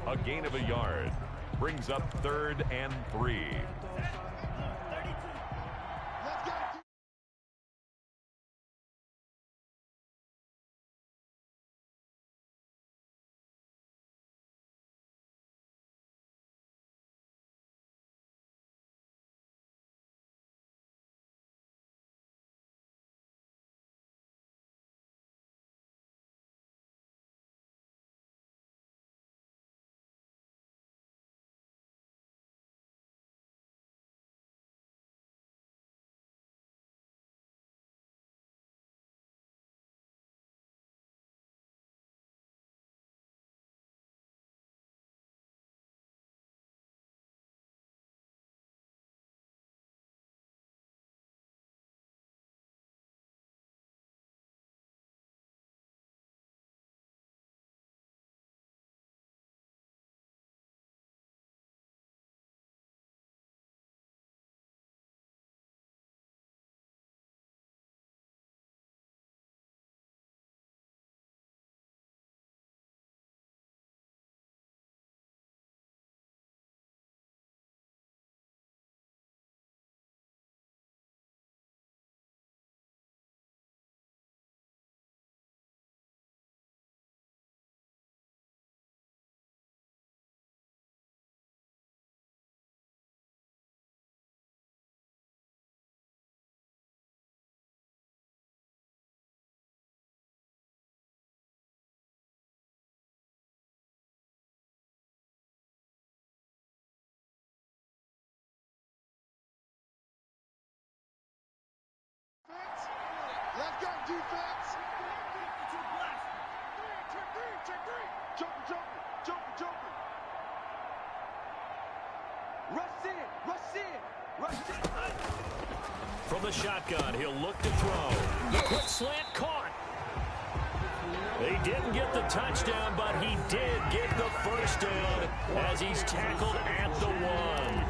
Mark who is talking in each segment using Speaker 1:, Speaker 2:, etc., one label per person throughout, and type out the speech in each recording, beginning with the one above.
Speaker 1: A gain of a yard. Brings up 3rd and 3.
Speaker 2: Left guard defense. Check three. Jumping. Rush in.
Speaker 3: From the shotgun, he'll look to throw. The quick slant caught. They didn't get the touchdown, but he did get the first down as he's tackled at the 1.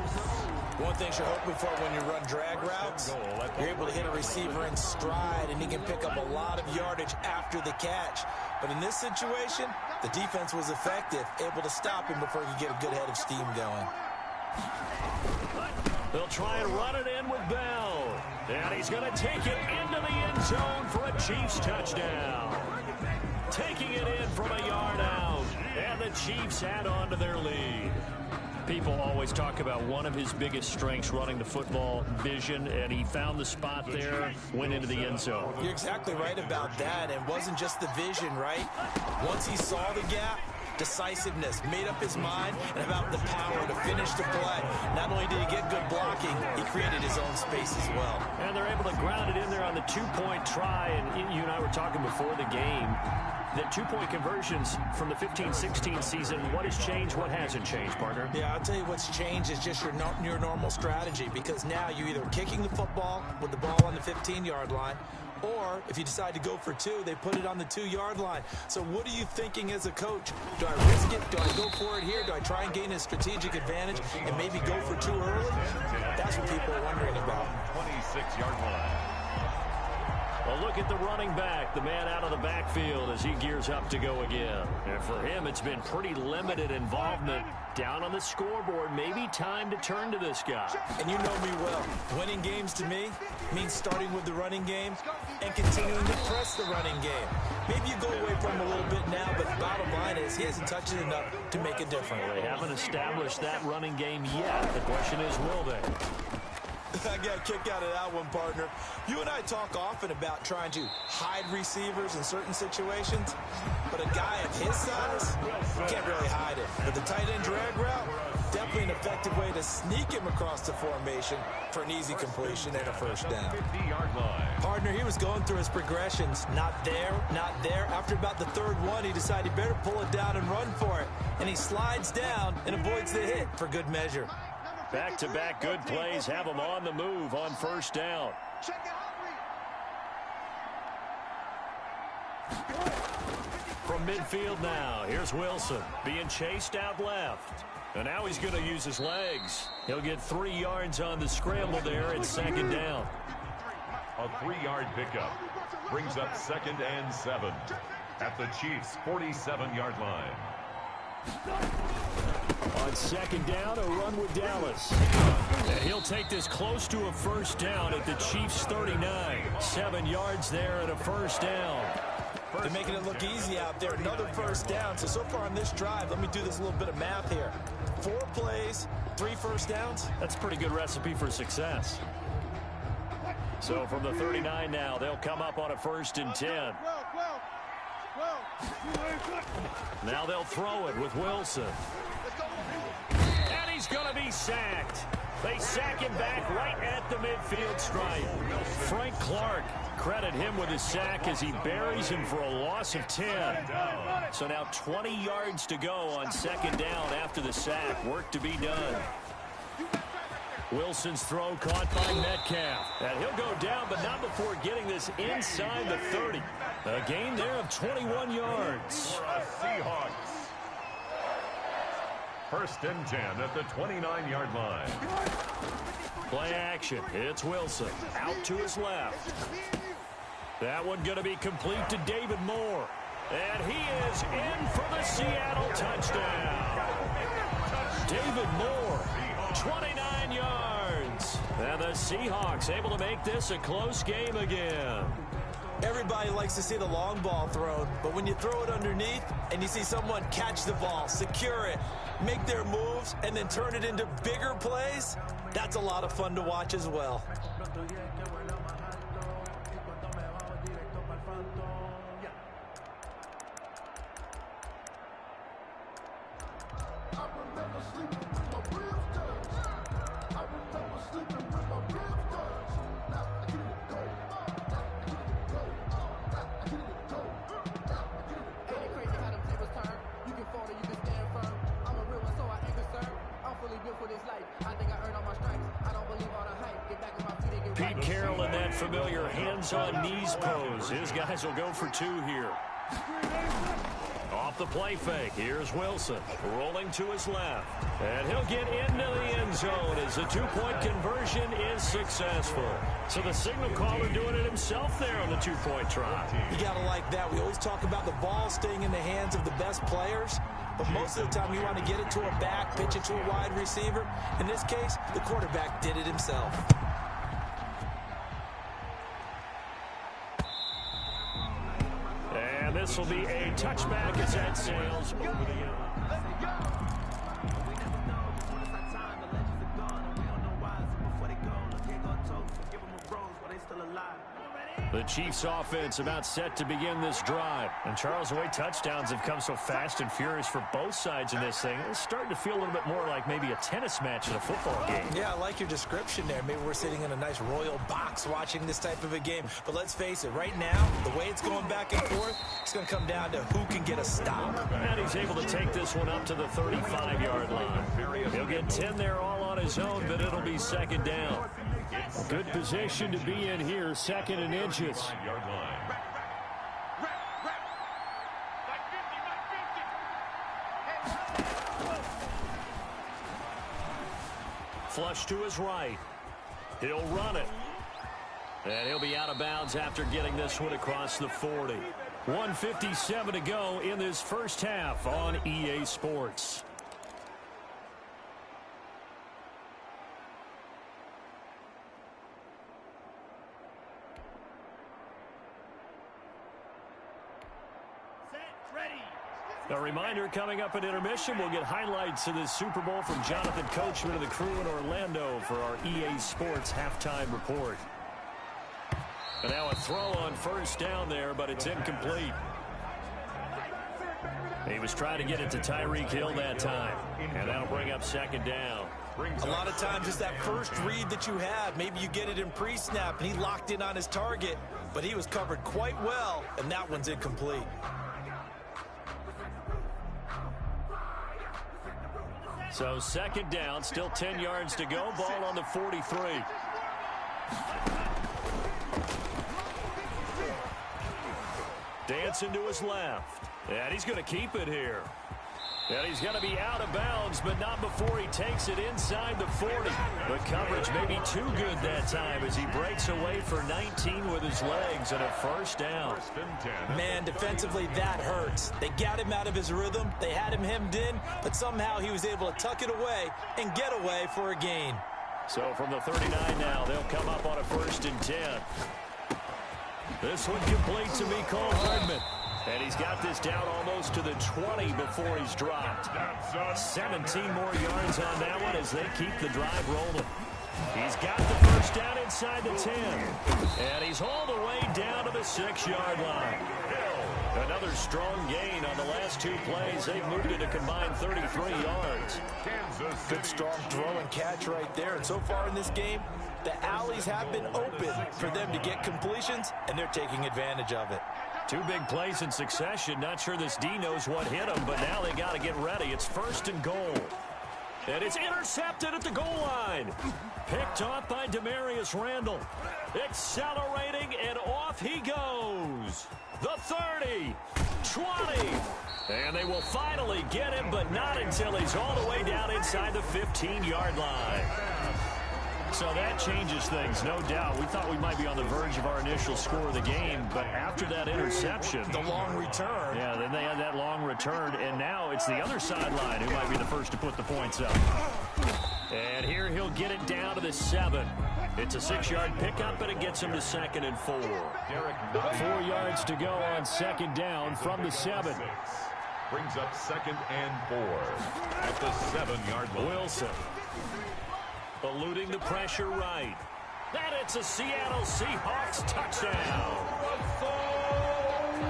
Speaker 4: One thing you're hoping for when you run drag routes, you're able to hit a receiver in stride, and he can pick up a lot of yardage after the catch. But in this situation, the defense was effective, able to stop him before he could get a good head of steam going.
Speaker 3: They'll try and run it in with Bell. And he's going to take it into the end zone for a Chiefs touchdown. Taking it in from a yard out. And the Chiefs add on to their lead. People always talk about one of his biggest strengths, running the football, vision, and he found the spot there, went into the end zone.
Speaker 4: You're exactly right about that, and wasn't just the vision, right? Once he saw the gap, decisiveness, made up his mind, and about the power to finish the play. Not only did he get good blocking, he created his own space as well.
Speaker 3: And they're able to ground it in there on the two-point try, and you and I were talking before the game. The two-point conversions from the 15-16 season, what has changed, what hasn't changed, partner?
Speaker 4: Yeah, I'll tell you what's changed is just your normal strategy, because now you're either kicking the football with the ball on the 15-yard line, or if you decide to go for 2, they put it on the 2-yard line. So what are you thinking as a coach? Do I risk it? Do I go for it here? Do I try and gain a strategic advantage and maybe go for 2 early? That's what people are wondering about.
Speaker 1: 26-yard line.
Speaker 3: A look at the running back, the man out of the backfield as he gears up to go again. And for him, it's been pretty limited involvement. Down on the scoreboard, maybe time to turn to this guy.
Speaker 4: And you know me well. Winning games to me means starting with the running game and continuing to press the running game. Maybe you go away from him a little bit now, but the bottom line is he hasn't touched it enough to make a difference.
Speaker 3: Well, they haven't established that running game yet. The question is, will they?
Speaker 4: I got a kick out of that one, partner. You and I talk often about trying to hide receivers in certain situations, but a guy of his size can't really hide it. But the tight end drag route, definitely an effective way to sneak him across the formation for an easy completion and a first down.
Speaker 1: 50-yard line.
Speaker 4: Partner, he was going through his progressions. Not there, not there. After about the third one, he decided he better pull it down and run for it. And he slides down and avoids the hit for good measure.
Speaker 3: Back-to-back good plays have him on the move on first down. From midfield now, here's Wilson being chased out left. And now he's going to use his legs. He'll get 3 yards on the scramble there and second down.
Speaker 1: A 3-yard pickup brings up 2nd and 7 at the Chiefs' 47-yard line.
Speaker 3: On second down, a run with Dallas. And he'll take this close to a first down at the Chiefs' 39. 7 yards there and a first down.
Speaker 4: They're making it look easy out there. Another first down. So far on this drive, let me do this little bit of math here. 4 plays, 3 first downs.
Speaker 3: That's a pretty good recipe for success. So from the 39 now, they'll come up on a 1st and 10. Now they'll throw it with Wilson. And he's going to be sacked. They sack him back right at the midfield stripe. Frank Clark, credit him with his sack as he buries him for a loss of 10. So now 20 yards to go on 2nd down after the sack. Work to be done. Wilson's throw caught by Metcalf. And he'll go down, but not before getting this inside the 30. A gain there of 21 yards.
Speaker 1: Seahawks. 1st and 10 at the 29-yard line.
Speaker 3: Play action. It's Wilson. Out to his left. That one going to be complete to David Moore. And he is in for the Seattle touchdown. David Moore, 29 yards. And the Seahawks able to make this a close game again.
Speaker 4: Everybody likes to see the long ball thrown, but when you throw it underneath and you see someone catch the ball, secure it, make their moves, and then turn it into bigger plays, that's a lot of fun to watch as well.
Speaker 3: Pete Carroll in that familiar hands-on-knees pose. His guys will go for 2 here. Off the play fake, here's Wilson, rolling to his left. And he'll get into the end zone as the 2-point conversion is successful. So the signal caller doing it himself there on the 2-point try.
Speaker 4: You got to like that. We always talk about the ball staying in the hands of the best players, but most of the time you want to get it to a back, pitch it to a wide receiver. In this case, the quarterback did it himself.
Speaker 3: And this will be a touchback as that sails over the end. The Chiefs offense about set to begin this drive. And Charles, the way touchdowns have come so fast and furious for both sides in this thing, it's starting to feel a little bit more like maybe a tennis match in a football game.
Speaker 4: Yeah, I like your description there. Maybe we're sitting in a nice royal box watching this type of a game. But let's face it, right now, the way it's going back and forth, it's going to come down to who can get a stop.
Speaker 3: And he's able to take this one up to the 35-yard line. He'll get 10 there all on his own, but it'll be 2nd down. Good position to be in here, 2nd and inches. Flush to his right. He'll run it. And he'll be out of bounds after getting this one across the 40. 1:57 to go in this first half on EA Sports. A reminder, coming up at intermission, we'll get highlights of this Super Bowl from Jonathan Coachman and the crew in Orlando for our EA Sports halftime report. And now a throw on 1st down there, but it's incomplete. He was trying to get it to Tyreek Hill that time, and that'll bring up 2nd down.
Speaker 4: A lot of times it's that first read that you have. Maybe you get it in pre-snap, and he locked in on his target, but he was covered quite well, and that one's incomplete.
Speaker 3: So 2nd down, still 10 yards to go. Ball on the 43. Dancing to his left. And he's going to keep it here. And he's going to be out of bounds, but not before he takes it inside the 40. The coverage may be too good that time as he breaks away for 19 with his legs and a first down.
Speaker 4: Man, defensively, that hurts. They got him out of his rhythm. They had him hemmed in, but somehow he was able to tuck it away and get away for a gain.
Speaker 3: So from the 39 now, they'll come up on a 1st and 10. This one complete to Mecole Hardman. And he's got this down almost to the 20 before he's dropped. 17 more yards on that one as they keep the drive rolling. He's got the first down inside the 10. And he's all the way down to the 6-yard line. Another strong gain on the last 2 plays. They've moved it a combined 33 yards.
Speaker 4: Good strong throw and catch right there. And so far in this game, the alleys have been open for them to get completions, and they're taking advantage of it.
Speaker 3: 2 big plays in succession. Not sure this D knows what hit him, but now they got to get ready. It's 1st and goal. And it's intercepted at the goal line. Picked off by Demarius Randall. Accelerating, and off he goes. The 30, 20. And they will finally get him, but not until he's all the way down inside the 15-yard line. So that changes things, no doubt. We thought we might be on the verge of our initial score of the game, but after that interception,
Speaker 4: the long return.
Speaker 3: Yeah, then they had that long return, and now it's the other sideline who might be the first to put the points up. And here he'll get it down to the 7. It's a 6-yard pickup, and it gets him to 2nd and 4. 4 yards to go on 2nd down from the 7.
Speaker 1: Brings up 2nd and 4 at the 7-yard line.
Speaker 3: Wilson eluding the pressure right. And it's a Seattle Seahawks touchdown.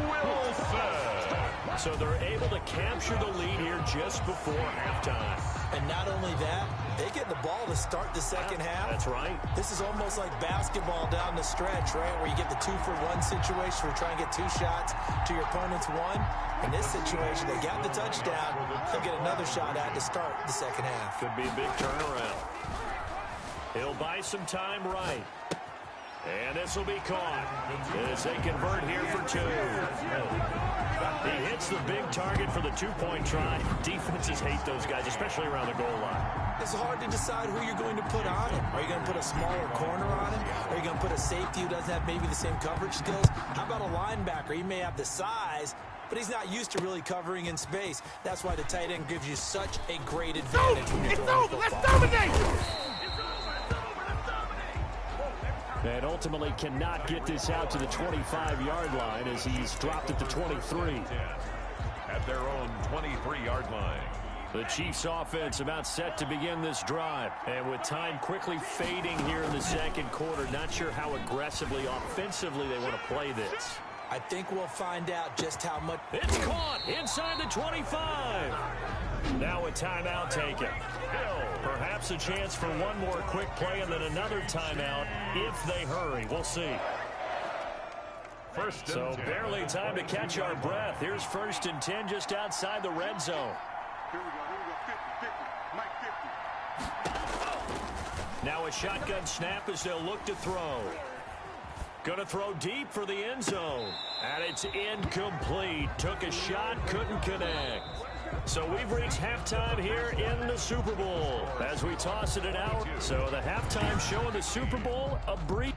Speaker 3: Wilson. So they're able to capture the lead here just before halftime.
Speaker 4: And not only that, they get the ball to start the second half.
Speaker 3: That's right.
Speaker 4: This is almost like basketball down the stretch, right, where you get the 2-for-1 situation where you try and get 2 shots to your opponent's 1. In this situation, they got the touchdown. They'll get another shot at to start the second half.
Speaker 3: Could be a big turnaround. He'll buy some time right. And this will be caught as they convert here for 2. He hits the big target for the 2-point try. Defenses hate those guys, especially around the goal line.
Speaker 4: It's hard to decide who you're going to put on him. Are you going to put a smaller corner on him? Are you going to put a safety who doesn't have maybe the same coverage skills? How about a linebacker? He may have the size, but he's not used to really covering in space. That's why the tight end gives you such a great advantage when you're throwing the football.
Speaker 2: Let's dominate!
Speaker 3: And ultimately cannot get this out to the 25-yard line as he's dropped at the 23.
Speaker 1: At their own 23-yard line.
Speaker 3: The Chiefs offense about set to begin this drive. And with time quickly fading here in the second quarter, not sure how aggressively offensively they want to play this.
Speaker 4: I think we'll find out just how much.
Speaker 3: It's caught inside the 25. Now a timeout taken. Perhaps a chance for one more quick play and then another timeout if they hurry. We'll see. So barely time to catch our breath. Here's 1st and 10 just outside the red zone.
Speaker 2: Here we go. 50, 50. Mike 50.
Speaker 3: Now a shotgun snap as they'll look to throw. Going to throw deep for the end zone. And it's incomplete. Took a shot, couldn't connect. So we've reached halftime here in the Super Bowl as we toss it an hour. So the halftime show in the Super Bowl, a brief.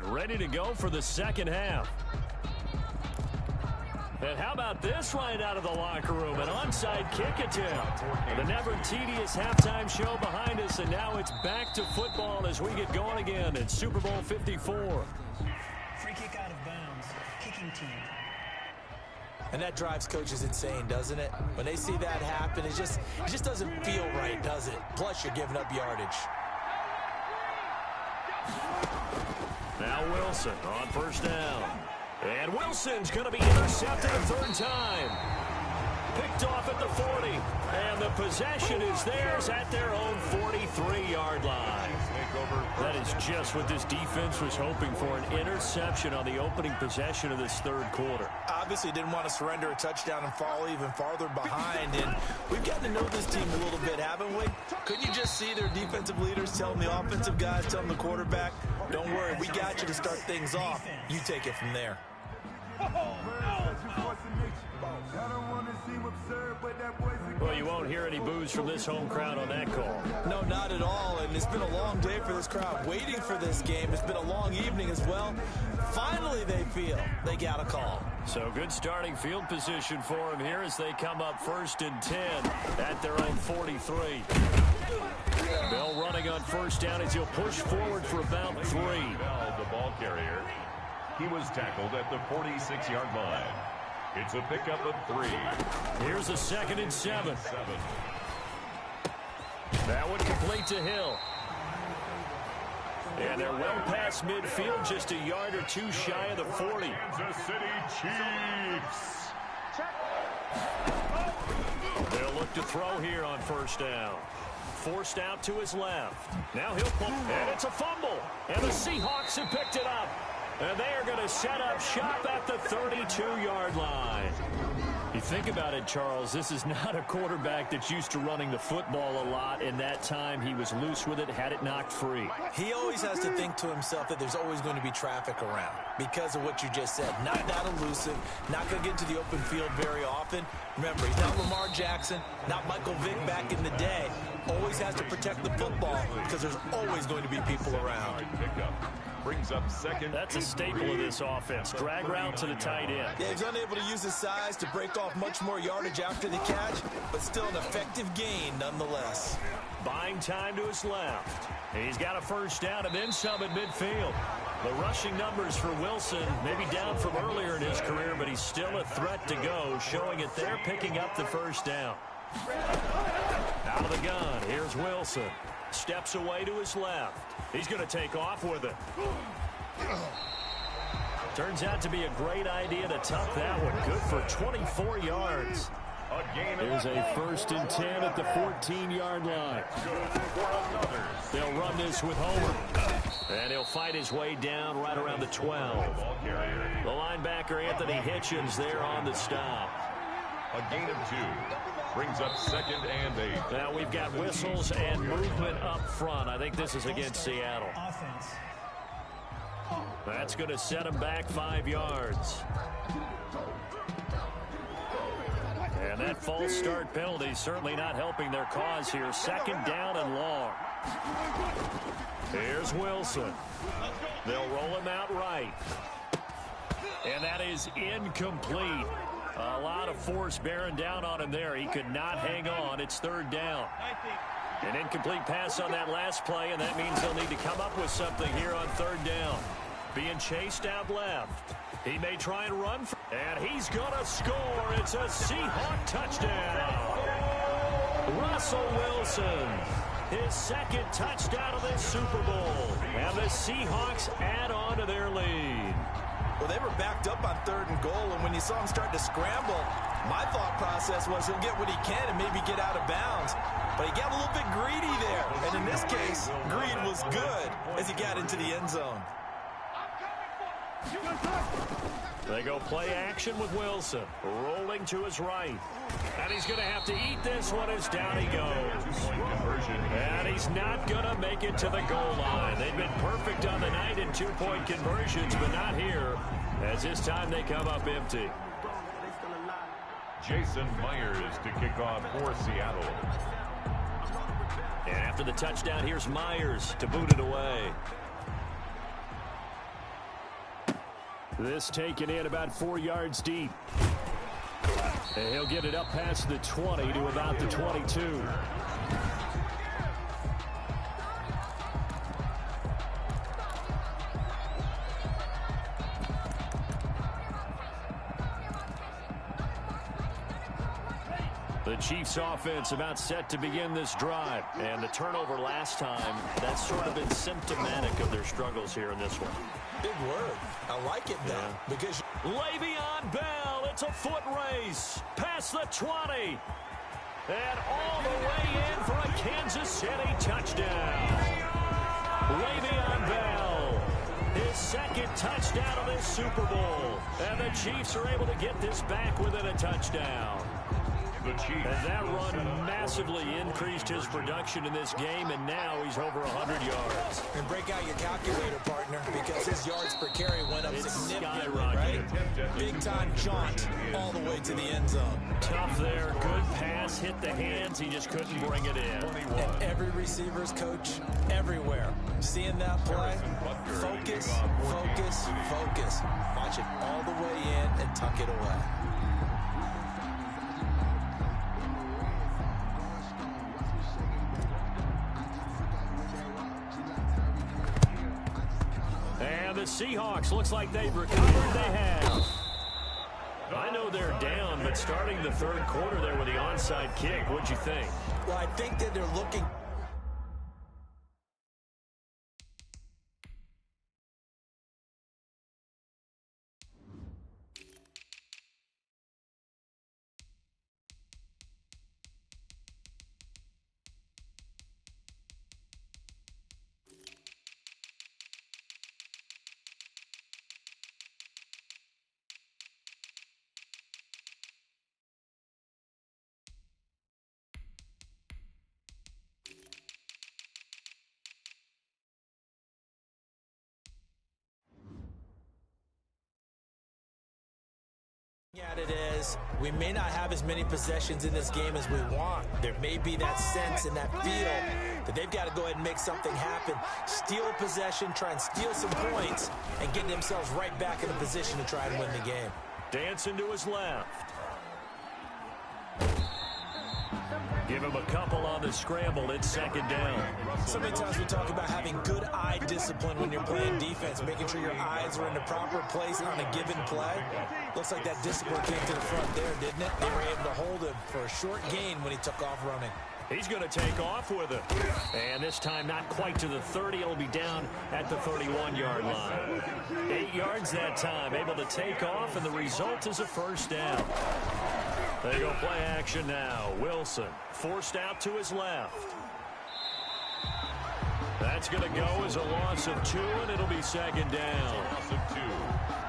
Speaker 3: Ready to go for the second half. And how about this right out of the locker room? An onside kick attempt. The never tedious halftime show behind us, and now it's back to football as we get going again in Super Bowl 54.
Speaker 5: Free kick out of bounds. Kicking team.
Speaker 4: And that drives coaches insane, doesn't it? When they see that happen, it just doesn't feel right, does it? Plus, you're giving up yardage.
Speaker 3: Now Wilson on first down. And Wilson's going to be intercepted a third time. Picked off at the 40. And the possession is theirs at their own 43-yard line. That is just what this defense was hoping for, an interception on the opening possession of this third quarter.
Speaker 4: Obviously didn't want to surrender a touchdown and fall even farther behind. And we've gotten to know this team a little bit, haven't we? Couldn't you just see their defensive leaders telling the offensive guys, telling the quarterback, don't worry, we got you to start things off. You take it from there.
Speaker 3: Well, you won't hear any boos from this home crowd on that call.
Speaker 4: No, not at all. And it's been a long day for this crowd waiting for this game. It's been a long evening as well. Finally, they feel they got a call.
Speaker 3: So good starting field position for them here as they come up 1st and 10 at their own 43. Bell running on first down as he'll push forward for about 3.
Speaker 1: Bell, the ball carrier. He was tackled at the 46-yard line. It's a pickup of 3.
Speaker 3: Here's a 2nd and 7. That one complete to Hill. And they're well past midfield, just a yard or two shy of the 40.
Speaker 1: Kansas City Chiefs.
Speaker 3: They'll look to throw here on first down. Forced out to his left. Now he'll pull, and it's a fumble. And the Seahawks have picked it up. And they are going to set up shop at the 32-yard line. You think about it, Charles, this is not a quarterback that's used to running the football a lot. In that time, he was loose with it, had it knocked free.
Speaker 4: He always has to think to himself that there's always going to be traffic around because of what you just said. Not that elusive, not going to get into the open field very often. Remember, he's not Lamar Jackson, not Michael Vick back in the day. Always has to protect the football because there's always going to be people around.
Speaker 1: Brings up 2nd.
Speaker 3: That's a staple of this offense. Drag route to the tight end.
Speaker 4: Yeah, he's unable to use his size to break off much more yardage after the catch, but still an effective gain nonetheless.
Speaker 3: Buying time to his left. He's got a first down and then some at midfield. The rushing numbers for Wilson maybe down from earlier in his career, but he's still a threat to go, showing it there, picking up the first down. Out of the gun, here's Wilson. Steps away to his left. He's going to take off with it. Turns out to be a great idea to tuck that one. Good for 24 yards. Here's a 1st and 10 at the 14-yard line. They'll run this with Homer. And he'll fight his way down right around the 12. The linebacker, Anthony Hitchens, there on the stop.
Speaker 1: A gain of 2. Brings up 2nd and 8.
Speaker 3: Now we've got whistles and movement up front. I think this is against Seattle. That's going to set him back 5 yards. And that false start penalty certainly not helping their cause here. 2nd down and long. Here's Wilson. They'll roll him out right. And that is incomplete. A lot of force bearing down on him there. He could not hang on. It's 3rd down. An incomplete pass on that last play, and that means they'll need to come up with something here on 3rd down. Being chased out left. He may try and run, and he's going to score. It's a Seahawk touchdown. Russell Wilson, his 2nd touchdown of this Super Bowl. And the Seahawks add on to their lead.
Speaker 4: Well, they were backed up on 3rd and goal, and when you saw him start to scramble, my thought process was he'll get what he can and maybe get out of bounds. But he got a little bit greedy there. And in this case, greed was good as he got into the end zone.
Speaker 3: They go play action with Wilson. Rolling to his right. And he's going to have to eat this one as down he goes. And he's not going to make it to the goal line. They've been perfect on the night in 2-point conversions, but not here, as this time they come up empty.
Speaker 1: Jason Myers to kick off for Seattle.
Speaker 3: And after the touchdown, here's Myers to boot it away. This taken in about 4 yards deep. And he'll get it up past the 20 to about the 22. Chiefs offense about set to begin this drive. And the turnover last time, that's sort of been symptomatic of their struggles here in this one.
Speaker 4: Big word. I like it, though, because
Speaker 3: Le'Veon Bell, it's a foot race. Past the 20. And all the way in for a Kansas City touchdown. Le'Veon Bell, his second touchdown of this Super Bowl. And the Chiefs are able to get this back within a touchdown. And that run massively increased his production in this game, and now he's over 100 yards.
Speaker 4: And break out your calculator, partner, because his yards per carry went up significantly, right? Big-time jaunt all the way to the end zone.
Speaker 3: Tough there, good pass, hit the hands, he just couldn't bring it in.
Speaker 4: And every receiver's coach everywhere. Seeing that play, focus, focus, focus. Watch it all the way in and tuck it away.
Speaker 3: And the Seahawks, looks like they've recovered. They have. I know they're down, but starting the third quarter there with the onside kick, what'd you think?
Speaker 4: Well, I think that they're looking... at it is, we may not have as many possessions in this game as we want. There may be that sense and that feel that they've got to go ahead and make something happen. Steal possession, try and steal some points, and get themselves right back in a position to try and win the game.
Speaker 3: Dancing to his left. Give him a couple on the scramble. It's second down.
Speaker 4: So many times we talk about having good eye discipline when you're playing defense, making sure your eyes are in the proper place on a given play. Looks like that discipline came to the front there, didn't it? They were able to hold him for a short gain when he took off running.
Speaker 3: He's going to take off with it. And this time not quite to the 30. It'll be down at the 31-yard line. 8 yards that time. Able to take off, and the result is a first down. They go play action now. Wilson forced out to his left. That's going to go as a loss of 2, and it'll be second down.
Speaker 1: Loss of 2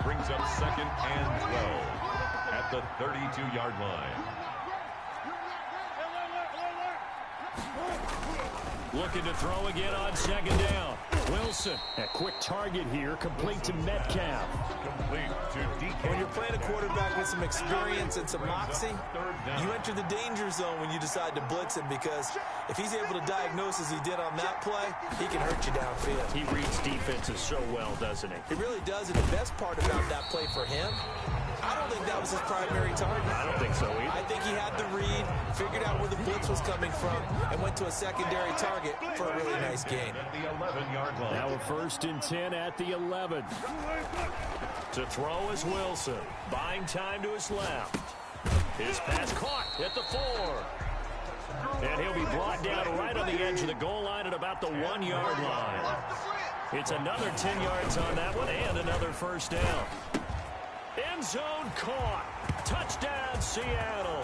Speaker 1: brings up second and 12 at the 32-yard line.
Speaker 3: Looking to throw again on second down. Wilson, a quick target here, complete to Metcalf.
Speaker 1: Complete to DK.
Speaker 4: When you're playing a quarterback with some experience and some moxie, you enter the danger zone when you decide to blitz him, because if he's able to diagnose as he did on that play, he can hurt you downfield.
Speaker 3: He reads defenses so well, doesn't he?
Speaker 4: He really does, and the best part about that play for him, I don't think that was his primary target.
Speaker 3: I don't think so either.
Speaker 4: I think he had the read, figured out where the blitz was coming from, and went to a secondary target for a really nice gain.
Speaker 1: At the 11-yard line.
Speaker 3: Now a 1st and 10 at the 11. To throw is Wilson. Buying time to his left. His pass caught at the 4. And he'll be brought down right on the edge of the goal line at about the 1-yard line. It's another 10 yards on that one and another first down. End zone caught. Touchdown, Seattle.